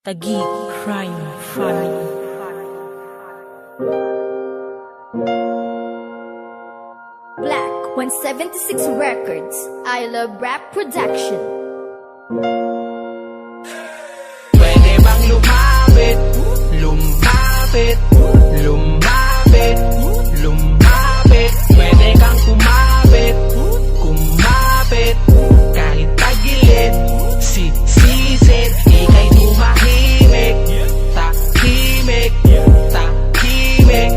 Taguig Crime Family. Black 176 Records, I Love Rap Production. Pwede bang lumapit, lumapit, lumapit, lumapit? Pwede kang kumapit, kumapit, kahit tagilid, sisid, ika'y tumahimik, tahimik, tahimik,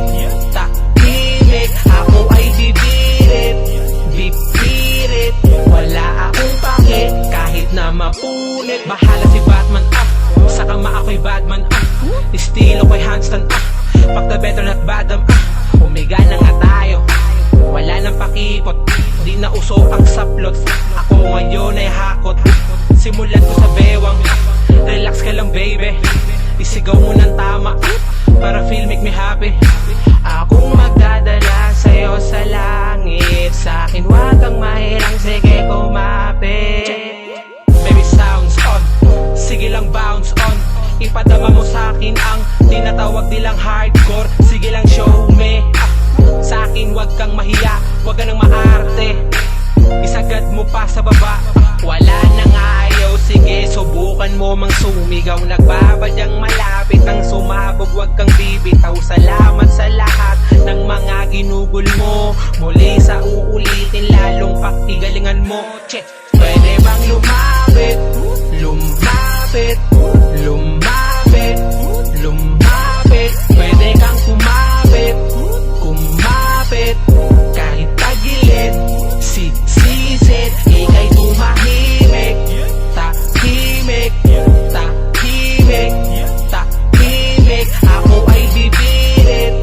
tahimik. Ako ay bibirit, bibirit, wala akong pake, kahit na mapunit. Bahala si Batman, saka ako'y badman, estilo ko'y handstand, fuck the better not badam, umiga na nga tayo, wala nang pakipot, di na uso ang saplot. Ako ngayon ay hakot, simulan ko sa bewang, relax ka lang baby, isigaw mo ng tama, para feel make me happy. Akong magdadala sa'yo sa langit, sa'kin wag kang mahirang, sige kumapit. Baby sounds on, sige lang bounce on, ipadama mo sa'kin ang tinatawag nilang hardcore. Sige lang show me, sa'kin wag kang mahiya, wag ka nang maarte, isagad mo pa sa baba, wala nang ayaw. Sige subukan mo mang sumigaw, nagbabadyang malapit ang sumabog, wag kang bibitaw. Salamat sa lahat ng mga ginugol mo, muli sa uulitin, lalong pakigalingan mo. Check. Pwede bang lumapit, lumapit, lumapit, lumapit? Pwede kang kumapit, kumapit, kahit tagilid, sisid, ika'y tumahimik, tahimik, tahimik, tahimik. Ako ay bibirit,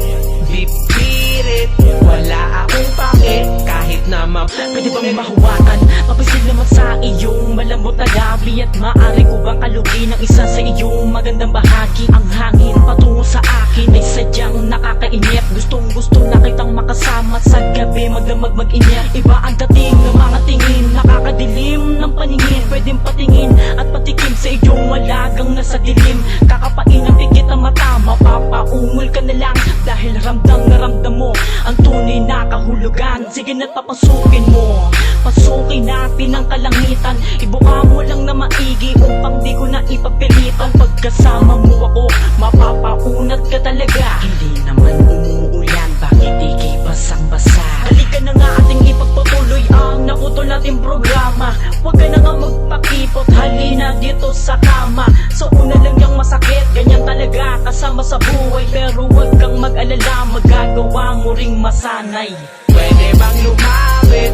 bibirit, wala akong pake, kahit na Pwede bang mahuwakan, mapisil naman sa iyong malambot na gabi, at maaari ko bang kalugin ang isa sa iyong magandang bahagi? Ang hangin patungo sa akin ay sadyang nakakainip, gustong na kitang makasama sa gabi, magdamag mag-inip. Iba ang dating ng mga tingin, nakakadilim ng paningin, pwedeng patingin at patikim sa iyong walagang nasa dilim. Kakapain ang pikit ang mata, mapapaungol ka na lang, dahil ramdam na ramdam mo ang tunay na kahulugan. Sige na't papasukin mo, pasukin natin ang kalangitan, ibuka mo lang na maigi upang di ko na ipagpilitan. Pagkasama mo ako, mapapaunat ka talaga. Hindi naman umuulan, bakit di basang-basa? Halika na nga ating ipagpatuloy ang naputol nating programa. Huwag ka na nga magpakipot, halina dito sa kama. So una lang yung masakit, ganyan talaga kasama sa buhay, pero huwag kang mag-alala, magagawa mo ring masanay. Pwede bang lumapit,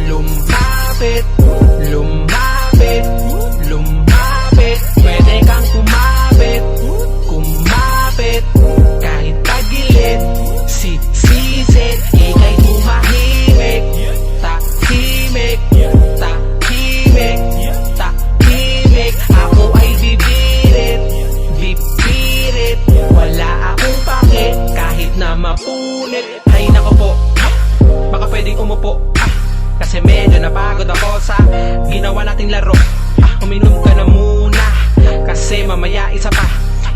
lumapit, lumapit, lumapit? Pwede kang kumapit, kumapit, kahit tagilid, sisid, ika'y tumahimik, tahimik, tahimik, tahimik. Ako ay bibirit, bibirit, wala akong pake, kahit na mapunit. Ay nako po, baka pwedeng umupo, kasi medyo napagod ako sa ginawa nating laro. Uminom ka na muna, kasi mamaya isa pa.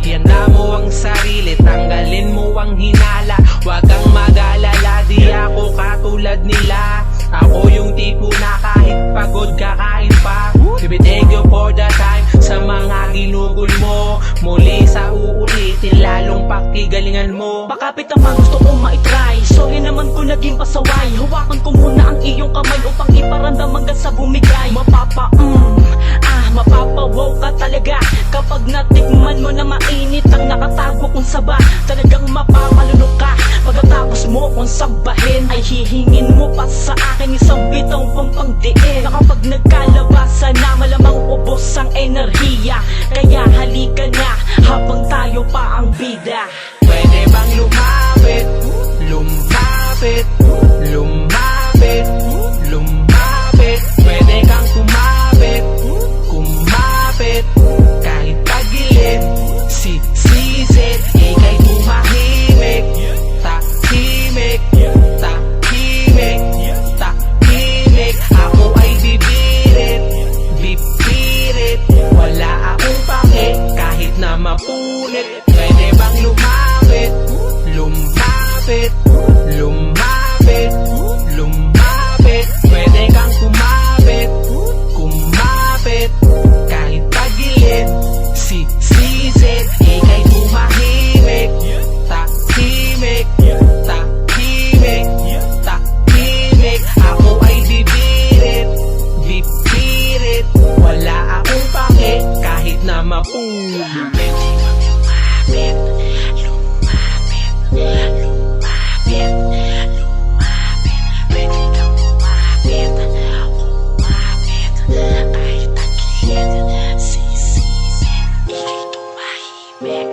Ihanda mo ang sarili, tanggalin mo ang hinala, wag kang mag-alala, di ako katulad nila. Ako yung tipo na kahit pagod kakain pa. Baby, thank you for the time, sa mga ginugol mo, muli sa uulitin, lalong pakigalingan mo. Pakapit naman gusto kong maitry, sorry naman kung naging pasaway. Hawakan ko muna ang iyong kamay upang iparamdam hanggang sa bumigay. Mapapawaw ka talaga kapag natikman mo na mainit ang nakatago kong saba. Talagang mapapalunok ka pagkatapos mo kung sabahin, ay hihingin mo pa sa akin isang bitong pampangdiin. Na kapag nagkalabasan na, malamang ubos ang enerhiya, kaya halika na habang tayo pa ang bida. Pwede bang lumapit, lumapit, lumapit, lumapit? Pwede kang kumapit, kumapit, kahit tagilid, sisid, ika'y tumahimik, tahimik, tahimik, tahimik. Ako ay bibirit, bibirit, wala akong pake, kahit na mapunit. Pwede bang lumapit, lumapit, lumapit, lumapit. Pwede kang kumapit, kumapit. Kahit tagilid, sisid, ika'y tumahimik. Tahimik, tahimik, tahimik. Ako ay bibirit, bibirit. Wala akong pake kahit na mapulit. Lumapit, lumapit, lumapit, lumapit. Pwede kang kumapit, kumapit. Kahit tagilid, sisid, ika'y tumahimik.